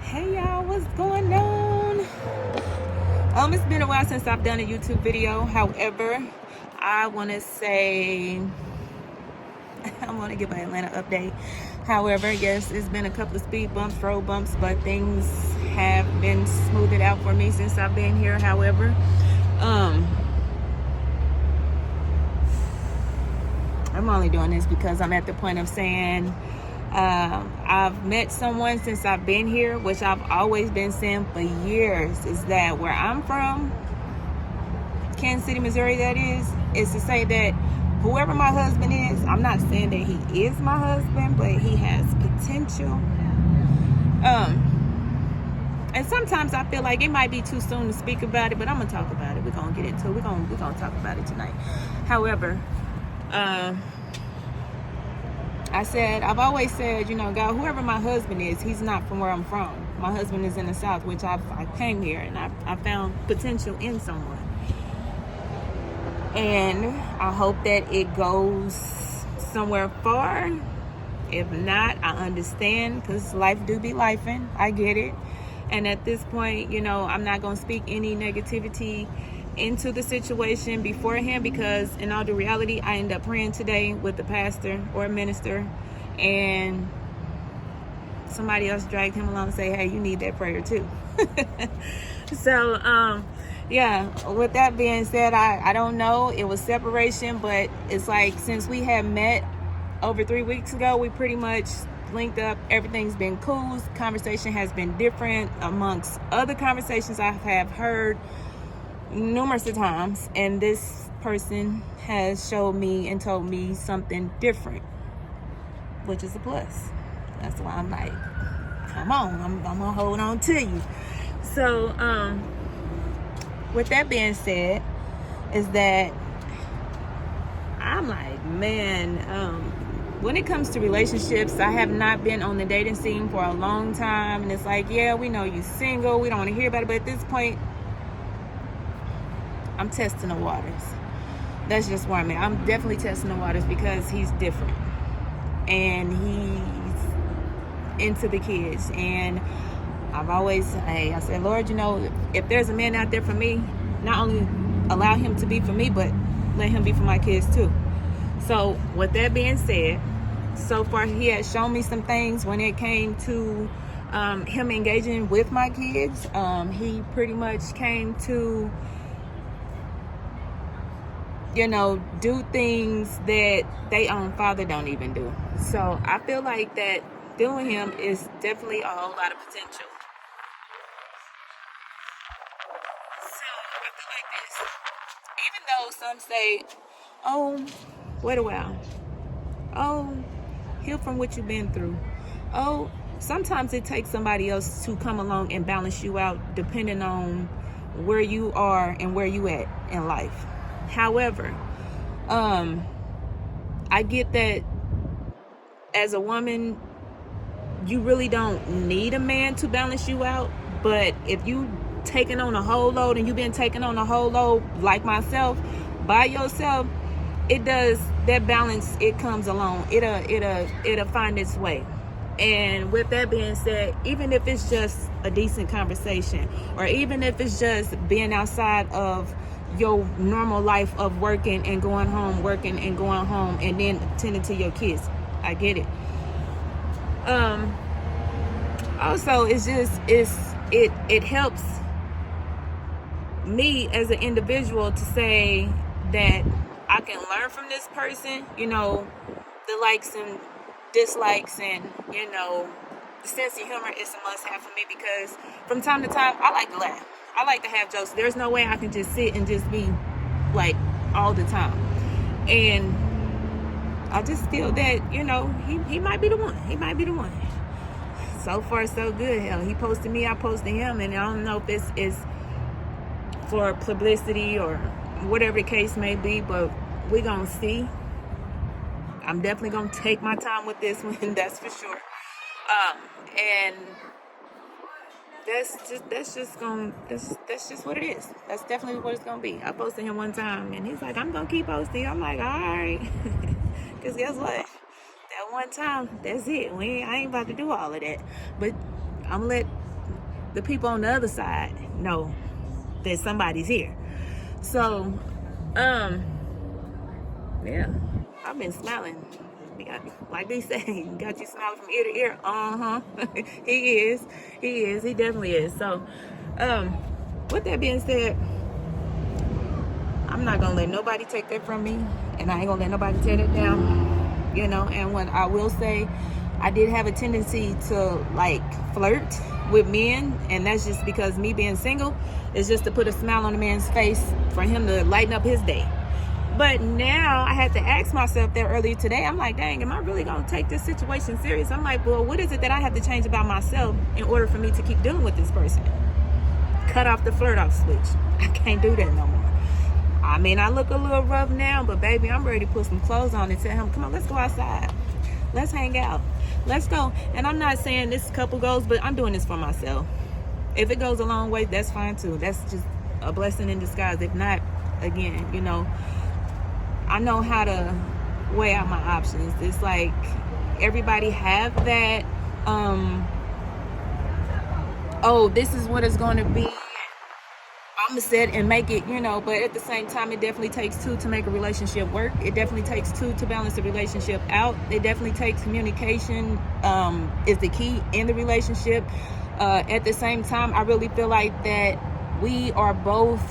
Hey y'all, what's going on? It's been a while since I've done a YouTube video. However, I want to say I want to give an Atlanta update. However, yes, it's been a couple of speed bumps, road bumps, but things have been smoothed out for me since I've been here. However, I'm only doing this because I'm at the point of saying I've met someone since I've been here, which I've always been saying for years, is that where I'm from, Kansas City, Missouri, that is to say that whoever my husband is, I'm not saying that he is my husband, but he has potential. And sometimes I feel like it might be too soon to speak about it, but I'm gonna talk about it. We're gonna get into it. We're gonna talk about it tonight. However, I've always said, God, whoever my husband is, he's not from where I'm from. My husband is in the South, which I came here and I found potential in someone. And I hope that it goes somewhere far. If not, I understand, because life do be lifing. I get it. And at this point, I'm not going to speak any negativity into the situation beforehand, because in all the reality, I end up praying today with the pastor or a minister, and somebody else dragged him along and say, hey, you need that prayer too. So, yeah, with that being said, I don't know. It was separation, but it's like since we had met over 3 weeks ago, we pretty much linked up. Everything's been cool. Conversation has been different amongst other conversations I have heard numerous of times, and this person has showed me and told me something different, which is a plus. That's why I'm like, come on, I'm gonna hold on to you. So with that being said, is that I'm like, man, when it comes to relationships, I have not been on the dating scene for a long time, and it's like, yeah, we know you single, we don't want to hear about it, but at this point, I'm testing the waters. That's just where I'm at. I'm definitely testing the waters because he's different, and he's into the kids. And I've always, I said, Lord, if there's a man out there for me, not only allow him to be for me, but let him be for my kids too. So with that being said, so far he has shown me some things when it came to him engaging with my kids. He pretty much came to do things that they own father don't even do. So I feel like that doing him is definitely a whole lot of potential. So I feel like this. Even though some say, oh, wait a while. Oh, heal from what you've been through. Oh, sometimes it takes somebody else to come along and balance you out depending on where you are and where you at in life. However, I get that as a woman, you really don't need a man to balance you out. But if you taking on a whole load, and you've been taking on a whole load like myself by yourself, it does, that balance, it comes along. It'll find its way. And with that being said, even if it's just a decent conversation, or even if it's just being outside of your normal life of working and going home, working and going home, and then tending to your kids, I get it. Also, it helps me as an individual to say that I can learn from this person, the likes and dislikes, and the sense of humor is a must-have for me, because from time to time I like to laugh. I like to have jokes. There's no way I can just sit and just be like all the time. And I just feel that, he might be the one. He might be the one. So far, so good. Hell, he posted me, I posted him, and I don't know if this is for publicity or whatever the case may be, but we're gonna see. I'm definitely gonna take my time with this one, that's for sure. And that's just what it is. That's definitely what it's gonna be. I posted him one time, and he's like, I'm gonna keep posting. I'm like, all right, because guess what? That one time, that's it. I ain't about to do all of that. But I'm gonna let the people on the other side know that somebody's here. So, yeah, I've been smiling. Like they say, got you smiling from ear to ear. He is. He definitely is. So, with that being said, I'm not gonna let nobody take that from me, and I ain't gonna let nobody tear that down. You know, and what I will say, I did have a tendency to like flirt with men, and that's just because me being single is just to put a smile on a man's face for him to lighten up his day. But now I had to ask myself that earlier today. I'm like, dang, am I really going to take this situation serious? I'm like, well, what is it that I have to change about myself in order for me to keep dealing with this person? Cut off the flirt off switch. I can't do that no more. I mean, I look a little rough now, but baby, I'm ready to put some clothes on and tell him, come on, let's go outside. Let's hang out. Let's go. And I'm not saying this couple goes, but I'm doing this for myself. If it goes a long way, that's fine too. That's just a blessing in disguise. If not, again, you know, I know how to weigh out my options. It's like everybody have that, oh, this is what it's going to be. I'm going to set and make it, you know, but at the same time, it definitely takes two to make a relationship work. It definitely takes two to balance the relationship out. It definitely takes communication is the key in the relationship. At the same time, I really feel like that we are both...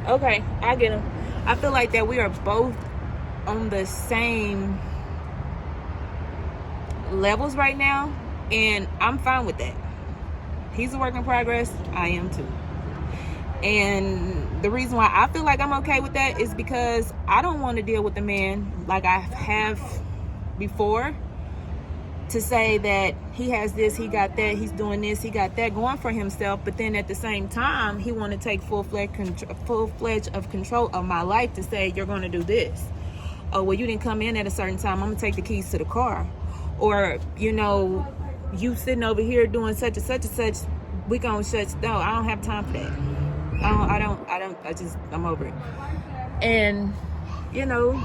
Okay, I get him. I feel like that we are both on the same levels right now, and I'm fine with that. He's a work in progress. I am too. And the reason why I feel like I'm okay with that is because I don't want to deal with a man like I have before, to say that he has this, he got that, he's doing this, he got that going for himself, but then at the same time he want to take full-fledged of control of my life to say, you're going to do this. Oh, well, you didn't come in at a certain time, I'm going to take the keys to the car. Or, you know, you sitting over here doing such and such and such, we gonna shut. No, I don't have time for that. I'm over it. And, you know,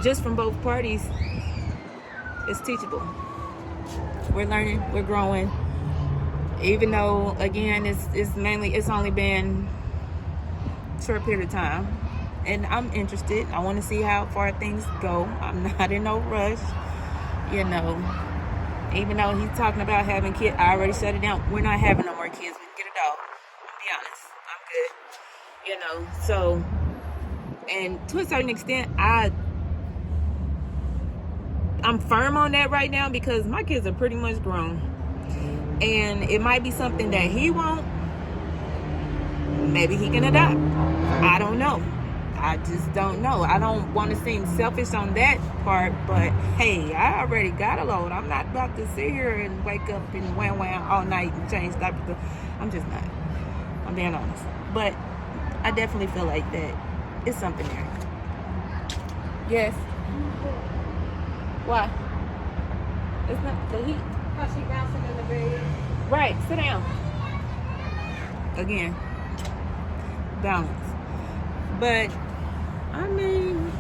just from both parties, it's teachable. We're learning, we're growing. Even though, again, it's only been a short period of time. And I'm interested. I want to see how far things go. I'm not in no rush, you know. Even though he's talking about having kids, I already shut it down. We're not having no more kids. We can get a dog. To be honest, I'm good. You know, so, and to a certain extent, I'm firm on that right now because my kids are pretty much grown. And it might be something that he won't. Maybe he can adopt. I don't know. I just don't know. I don't want to seem selfish on that part, but hey, I already got a load. I'm not about to sit here and wake up and wham all night and change diapers. I'm just not. I'm being honest. But I definitely feel like that it's something there. Yes. Why? It's not the heat. Because she bouncing in the bed. Right, sit down. Again, balance. But, I mean,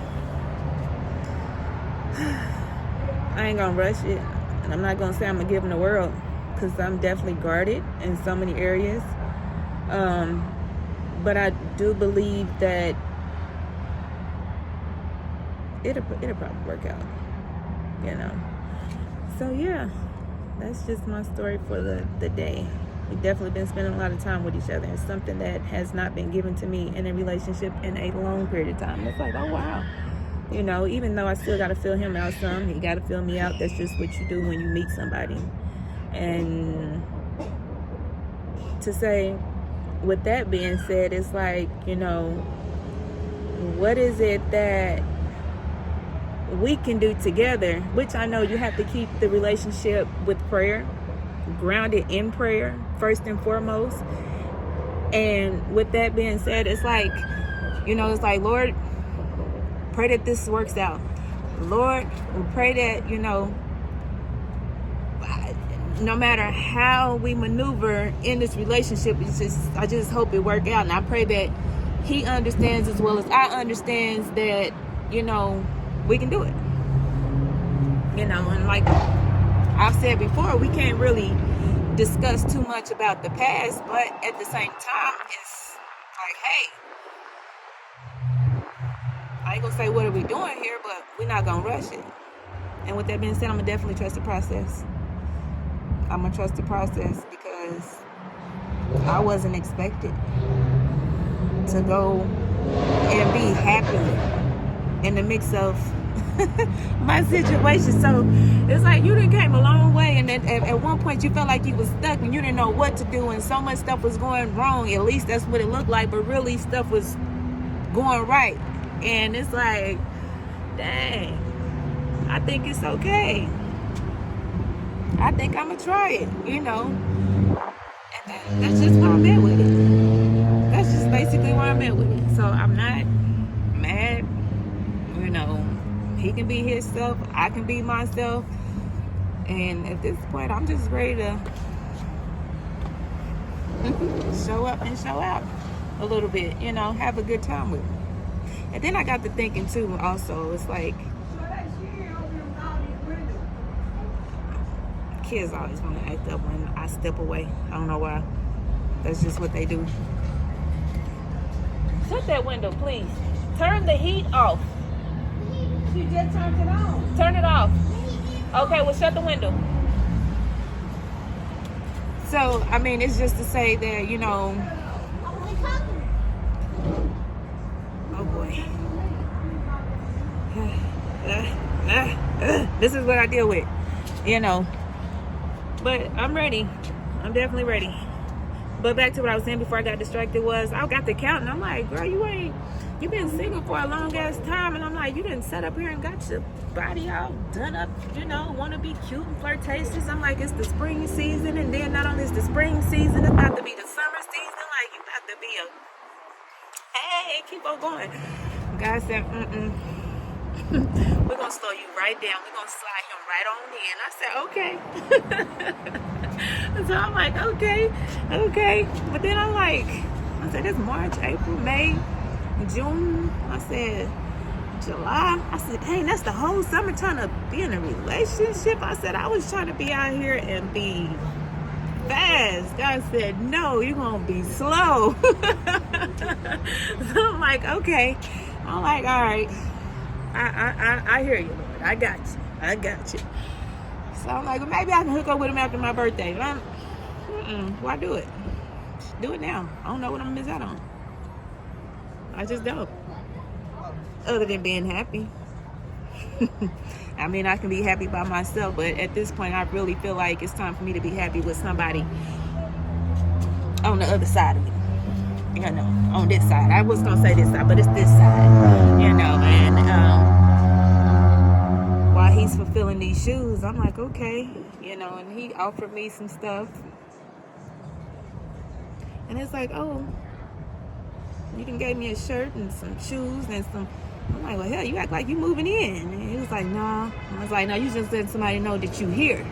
I ain't gonna rush it. And I'm not gonna say I'm gonna give him the world, because I'm definitely guarded in so many areas. But I do believe that it'll probably work out, you know. So yeah, that's just my story for the day. We've definitely been spending a lot of time with each other. It's something that has not been given to me in a relationship in a long period of time. It's like, oh wow, you know, even though I still got to feel him out some, he got to feel me out. That's just what you do when you meet somebody. And to say, with that being said, it's like, you know, what is it that we can do together, which I know you have to keep the relationship with prayer, grounded in prayer first and foremost. And with that being said, it's like, you know, it's like, Lord, pray that this works out. Lord, we pray that, you know, no matter how we maneuver in this relationship, I just hope it work out. And I pray that he understands as well as I understands that, you know, we can do it. You know, and like I've said before, we can't really discuss too much about the past, but at the same time, it's like, hey, I ain't gonna say what are we doing here, but we're not gonna rush it. And with that being said, I'm gonna definitely trust the process. I'm gonna trust the process because I wasn't expected to go and be happy in the mix of my situation. So it's like you done came a long way, and then at one point you felt like you was stuck and you didn't know what to do, and so much stuff was going wrong. At least that's what it looked like, but really stuff was going right. And it's like, dang, I think it's okay. I think I'm gonna try it, And that's just where I'm at with it. That's just basically where I'm at with it. So I'm not mad, He can be himself, I can be myself. And at this point, I'm just ready to show up and show out a little bit, have a good time with it. And then I got to thinking too, also, it's like, kids always want to act up when I step away. I don't know why. That's just what they do. Shut that window, please. Turn the heat off. You just turned it on. Turn it off. Okay, well, shut the window. So, I mean, it's just to say that, oh boy. This is what I deal with, But I'm ready. I'm definitely ready. But back to what I was saying before I got distracted was I got to counting. I'm like, girl, you've been single for a long ass time, and I'm like, you didn't set up here and got your body all done up, want to be cute and flirtatious. I'm like, it's the spring season, and then not only is the spring season, it's about to be the summer season. Like, you about to be hey, keep on going. God said, we're gonna slow you right down. We're gonna slide him right on in. I said, okay. So I'm like, okay. But then I said, it's March, April, May, June. I said, July. I said, dang, that's the whole summer trying to be in a relationship. I said, I was trying to be out here and be fast. God said, no, you're gonna be slow. So I'm like, okay. I'm like, all right. I hear you, Lord. I got you. So I'm like, well, maybe I can hook up with him after my birthday. Why do it? Do it now. I don't know what I'm gonna miss out on. I just don't. Other than being happy. I mean, I can be happy by myself, but at this point, I really feel like it's time for me to be happy with somebody on the other side of me. On this side. I was gonna say this side, but it's this side. And while he's fulfilling these shoes, I'm like, okay, and he offered me some stuff. And it's like, oh, you done gave me a shirt and some shoes and some. I'm like, well, hell, you act like you moving in. And he was like, no. I was like, no, you just let somebody know that you here.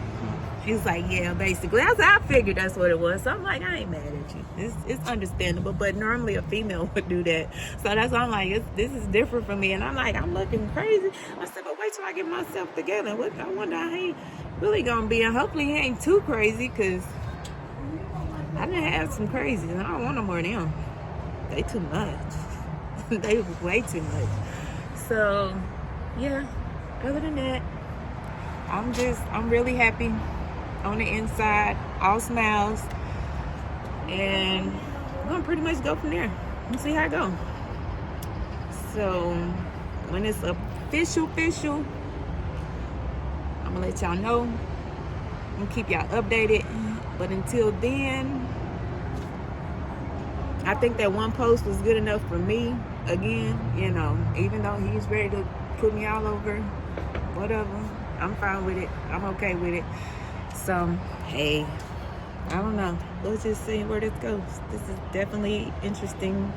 He was like, yeah, basically. I figured that's what it was. So I'm like, I ain't mad at you. It's understandable, but normally a female would do that. So that's why I'm like, this is different for me. And I'm like, I'm looking crazy. I said, but wait till I get myself together. I wonder how he really gonna be. And hopefully he ain't too crazy, because I done had some crazies, and I don't want no more of them. They too much. They way too much. So, yeah, other than that, I'm really happy on the inside, all smiles, and I'm gonna pretty much go from there and see how it goes. So, when it's official, I'm gonna let y'all know. I'm gonna keep y'all updated, but until then, I think that one post was good enough for me. Again, even though he's ready to put me all over, whatever, I'm fine with it. I'm okay with it. So, hey, I don't know. Let's just see where this goes. This is definitely interesting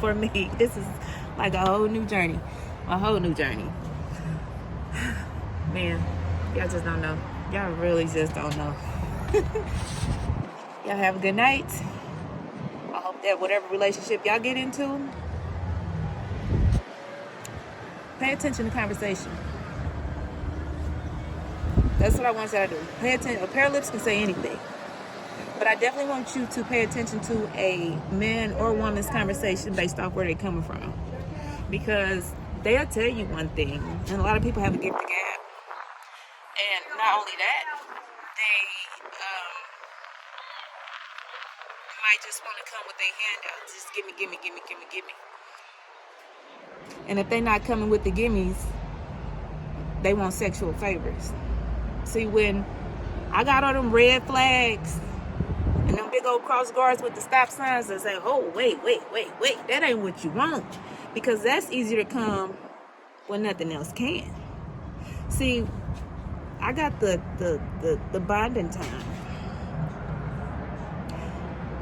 for me. This is like a whole new journey. Man, y'all just don't know. Y'all really just don't know. Y'all have a good night. I hope that whatever relationship y'all get into, pay attention to conversation. That's what I want you to do. Pay attention. A pair of lips can say anything. But I definitely want you to pay attention to a man or woman's conversation based off where they're coming from. Because they'll tell you one thing, and a lot of people have a gift of gab. And not only that, they might just want to come with their hand out. Just gimme, gimme, gimme, gimme, gimme. And if they're not coming with the gimmies, they want sexual favors. See, when I got all them red flags and them big old cross guards with the stop signs that say, oh, wait, that ain't what you want. Because that's easier to come when nothing else can. See, I got the bonding time.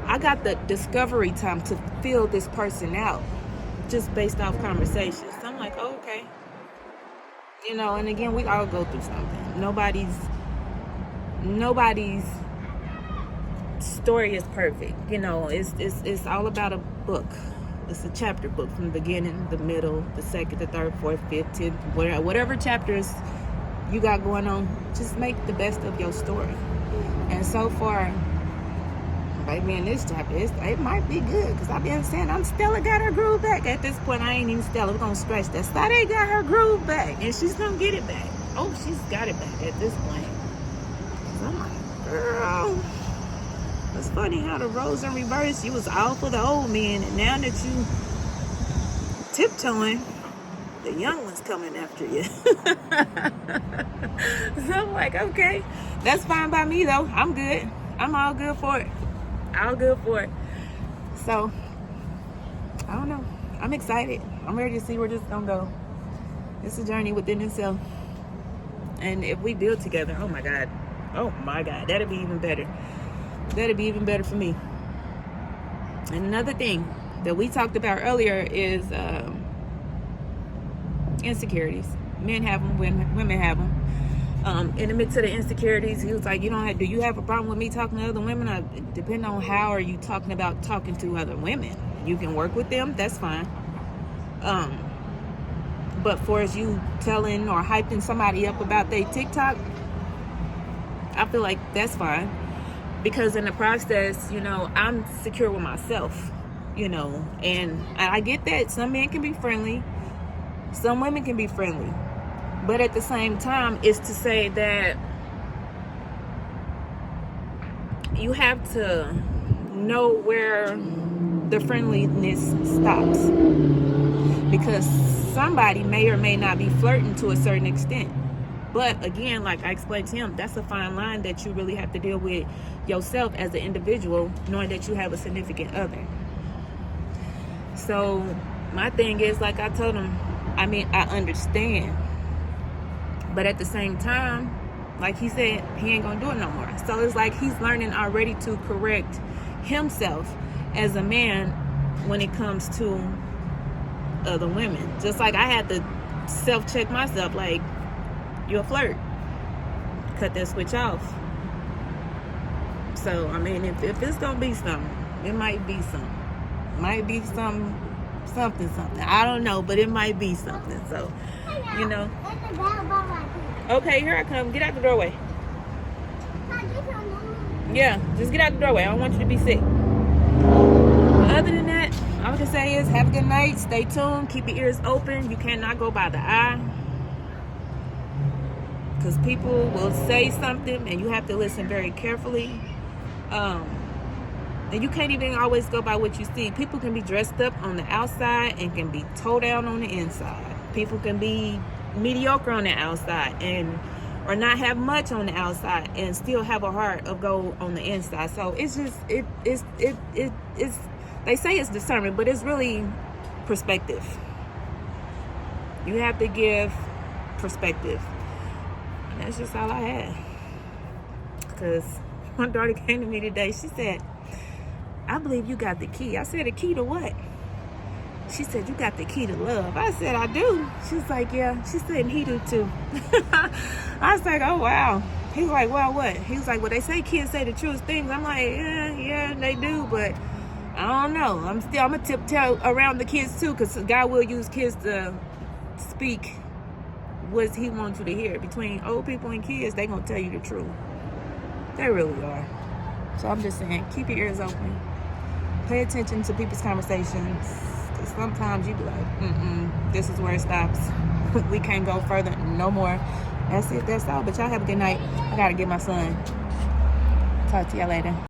I got the discovery time to feel this person out just based off conversations. So I'm like, oh, okay. You know, and again, we all go through something. Nobody's story is perfect. You know, it's all about a book. It's a chapter book from the beginning, the middle, the second, the third, fourth, fifth, 10th, whatever chapters you got going on. Just make the best of your story. And so far, baby, in this chapter, it might be good, because I've been saying Stella got her groove back. At this point, I ain't even Stella. We're gonna scratch that. Sade got her groove back, and she's gonna get it back. Oh, she's got it back at this point. So I'm like, girl, it's funny how the roles in reverse. You was all for the old men, and now that you tiptoeing, the young one's coming after you. So I'm like, okay, that's fine by me though. I'm good. I'm all good for it. All good for it. So, I don't know. I'm excited. I'm ready to see where this is gonna go. It's a journey within itself. And if we build together, oh my God, that'd be even better. That'd be even better for me. And another thing that we talked about earlier is insecurities. Men have them, women have them. In the mix of the insecurities, he was like, do you have a problem with me talking to other women? Depending on how are you talking about talking to other women. You can work with them, that's fine. But for as you telling or hyping somebody up about their TikTok, I feel like that's fine. Because in the process, I'm secure with myself, and I get that some men can be friendly, some women can be friendly. But at the same time, it's to say that you have to know where the friendliness stops. Because somebody may or may not be flirting to a certain extent. But again, like I explained to him, that's a fine line that you really have to deal with yourself as an individual, knowing that you have a significant other. So my thing is, like I told him, I understand. But at the same time, like he said, he ain't gonna do it no more. So it's like he's learning already to correct himself as a man when it comes to other women. Just like I had to self-check myself, like, you're a flirt. Cut that switch off. So, if it's gonna be something, it might be something. Might be something. I don't know, but it might be something. So, Okay, here I come. Get out the doorway. Yeah, just get out the doorway. I don't want you to be sick. Other than that, all I can say is have a good night. Stay tuned. Keep your ears open. You cannot go by the eye. Because people will say something and you have to listen very carefully. And you can't even always go by what you see. People can be dressed up on the outside and can be toe down on the inside. People can be mediocre on the outside or not have much on the outside and still have a heart of gold on the inside. So it's just it's they say it's discernment, but it's really perspective. You have to give perspective. And that's just all I had. Because my daughter came to me today. She said, I believe you got the key. I said, the key to what? She said, you got the key to love. I said, I do. She's like, yeah. She said, and he do too. I was like, oh, wow. He was like, well, what? He was like, well, they say kids say the truest things. I'm like, yeah, they do, but I don't know. I'm going to tiptoe around the kids too, because God will use kids to speak what he wants you to hear. Between old people and kids, they gonna tell you the truth. They really are. So I'm just saying, keep your ears open. Pay attention to people's conversations. Cause sometimes you be like, this is where it stops. We can't go further no more. That's it, that's all. But y'all have a good night. I gotta get my son. Talk to y'all later.